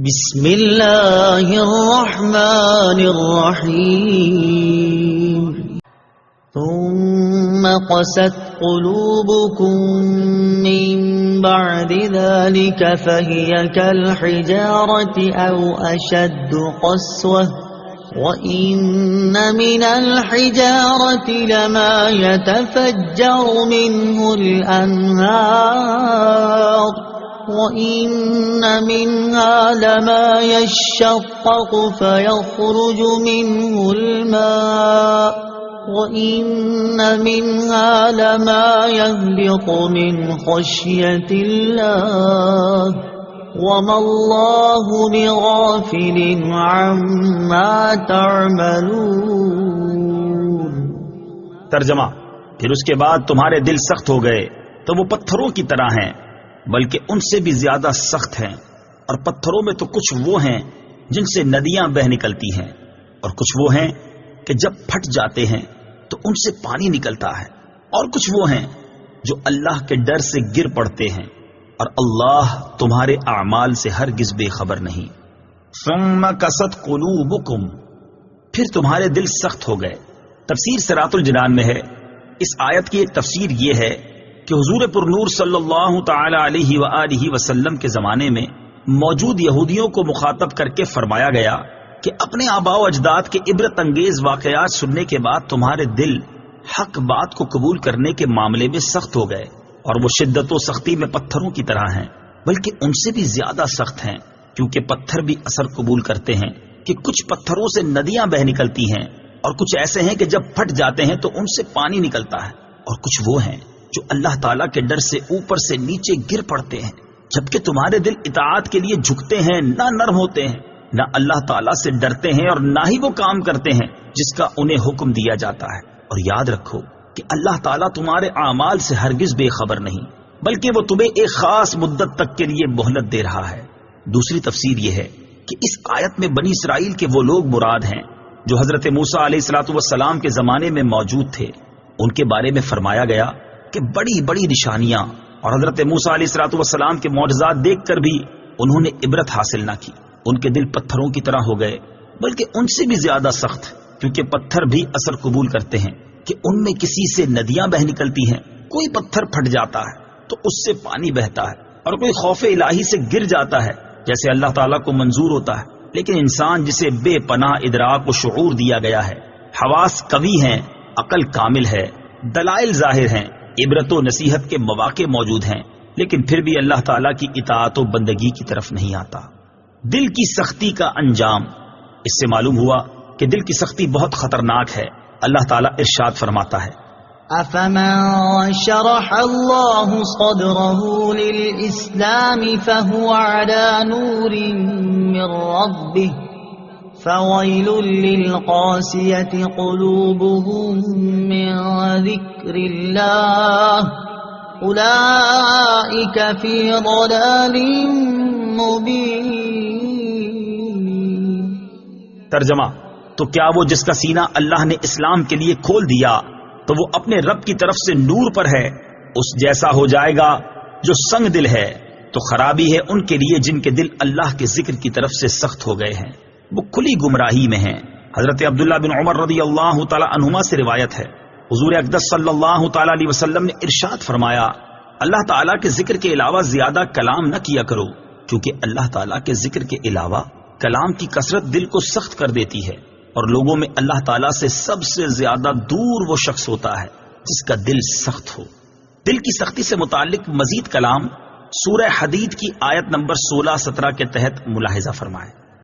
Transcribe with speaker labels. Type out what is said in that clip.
Speaker 1: بسم اللہ الرحمن الرحیم ثم قست قلوبكم من بعد ذلك فهي كالحجارة أو أشد قسوة وَإِنَّ مِنَ الْحِجَارَةِ لَمَا يَتَفَجَّرُ مِنْهُ الْأَنْهَارُ وَإِنَّ مِنْهَا لَمَا يَشَّقَّقُ فَيَخْرُجُ مِنْهُ الْمَاءُ وَإِنَّ مِنْهَا لَمَا يَهْبِطُ مِنْ خَشْيَةِ اللَّهِ وَمَا اللَّهُ بِغَافِلٍ عَمَّا تَعْمَلُونَ۔
Speaker 2: ترجمہ: پھر اس کے بعد تمہارے دل سخت ہو گئے تو وہ پتھروں کی طرح ہیں، بلکہ ان سے بھی زیادہ سخت ہیں، اور پتھروں میں تو کچھ وہ ہیں جن سے ندیاں بہہ نکلتی ہیں، اور کچھ وہ ہیں کہ جب پھٹ جاتے ہیں تو ان سے پانی نکلتا ہے، اور کچھ وہ ہیں جو اللہ کے ڈر سے گر پڑتے ہیں، اور اللہ تمہارے اعمال سے ہرگز بے خبر نہیں۔ ثم قست قلوبکم، پھر تمہارے دل سخت ہو گئے۔ تفسیر صراط الجنان میں ہے، اس آیت کی ایک تفسیر یہ ہے کہ حضور پر نور صلی اللہ تعالی علیہ وآلہ وسلم کے زمانے میں موجود یہودیوں کو مخاطب کر کے فرمایا گیا کہ اپنے آباء و اجداد کے عبرت انگیز واقعات سننے کے بعد تمہارے دل حق بات کو قبول کرنے کے معاملے میں سخت ہو گئے، اور وہ شدت و سختی میں پتھروں کی طرح ہیں، بلکہ ان سے بھی زیادہ سخت ہیں، کیونکہ پتھر بھی اثر قبول کرتے ہیں کہ کچھ پتھروں سے ندیاں بہ نکلتی ہیں، اور کچھ ایسے ہیں کہ جب پھٹ جاتے ہیں تو ان سے پانی نکلتا ہے، اور کچھ وہ ہیں جو اللہ تعالیٰ کے ڈر سے اوپر سے نیچے گر پڑتے ہیں، جبکہ تمہارے دل اطاعت کے لیے جھکتے ہیں، نہ نرم ہوتے ہیں، نہ اللہ تعالیٰ سے ڈرتے ہیں، اور نہ ہی وہ کام کرتے ہیں جس کا انہیں حکم دیا جاتا ہے۔ اور یاد رکھو کہ اللہ تعالیٰ تمہارے اعمال سے ہرگز بے خبر نہیں، بلکہ وہ تمہیں ایک خاص مدت تک کے لیے مہلت دے رہا ہے۔ دوسری تفسیر یہ ہے کہ اس آیت میں بنی اسرائیل کے وہ لوگ مراد ہیں جو حضرت موسیٰ علیہ الصلوۃ والسلام کے زمانے میں موجود تھے۔ ان کے بارے میں فرمایا گیا کہ بڑی بڑی نشانیاں اور حضرت موسیٰ علیہ الصلوۃ والسلام کے معجزات دیکھ کر بھی انہوں نے عبرت حاصل نہ کی۔ ان کے دل پتھروں کی طرح ہو گئے، بلکہ ان سے بھی زیادہ سخت، کیونکہ پتھر بھی اثر قبول کرتے ہیں کہ ان میں کسی سے ندیاں بہ نکلتی ہیں۔ کوئی پتھر پھٹ جاتا ہے تو اس سے پانی بہتا ہے، اور کوئی خوف الہی سے گر جاتا ہے جیسے اللہ تعالیٰ کو منظور ہوتا ہے۔ لیکن انسان جسے بے پناہ ادراک و شعور دیا گیا ہے، حواس قوی ہیں، عقل کامل ہے، دلائل ظاہر ہیں، عبرت و نصیحت کے مواقع موجود ہیں، لیکن پھر بھی اللہ تعالیٰ کی اطاعت و بندگی کی طرف نہیں آتا۔ دل کی سختی کا انجام، اس سے معلوم ہوا کہ دل کی سختی بہت خطرناک ہے۔ اللہ تعالیٰ ارشاد فرماتا ہے:
Speaker 1: أَفَمَن شَرَحَ اللَّهُ صَدْرَهُ لِلْإِسْلَامِ فَهُوَ عَلَى نُورٍ مِّن رَّبِّهِ فَوَيْلٌ لِّلْقَاسِيَةِ قُلُوبُهُم مِّن ذِكْرِ اللَّهِ أُولَٰئِكَ فِي ضَلَالٍ مُّبِينٍ۔
Speaker 2: ترجمہ: تو کیا وہ جس کا سینہ اللہ نے اسلام کے لیے کھول دیا تو وہ اپنے رب کی طرف سے نور پر ہے، اس جیسا ہو جائے گا جو سنگ دل ہے؟ تو خرابی ہے ان کے لیے جن کے دل اللہ کے ذکر کی طرف سے سخت ہو گئے ہیں، وہ کھلی گمراہی میں ہیں۔ حضرت عبداللہ بن عمر رضی اللہ تعالی عنہما سے روایت ہے، حضور اقدس صلی اللہ تعالی علیہ وسلم نے ارشاد فرمایا: اللہ تعالیٰ کے ذکر کے علاوہ زیادہ کلام نہ کیا کرو، کیونکہ اللہ تعالیٰ کے ذکر کے علاوہ کلام کی کثرت دل کو سخت کر دیتی ہے، اور لوگوں میں اللہ تعالیٰ سے سب سے زیادہ دور وہ شخص ہوتا ہے جس کا دل سخت ہو۔ دل کی سختی سے متعلق مزید کلام سورہ حدید کی آیت نمبر 16-17 کے تحت ملاحظہ فرمائیں۔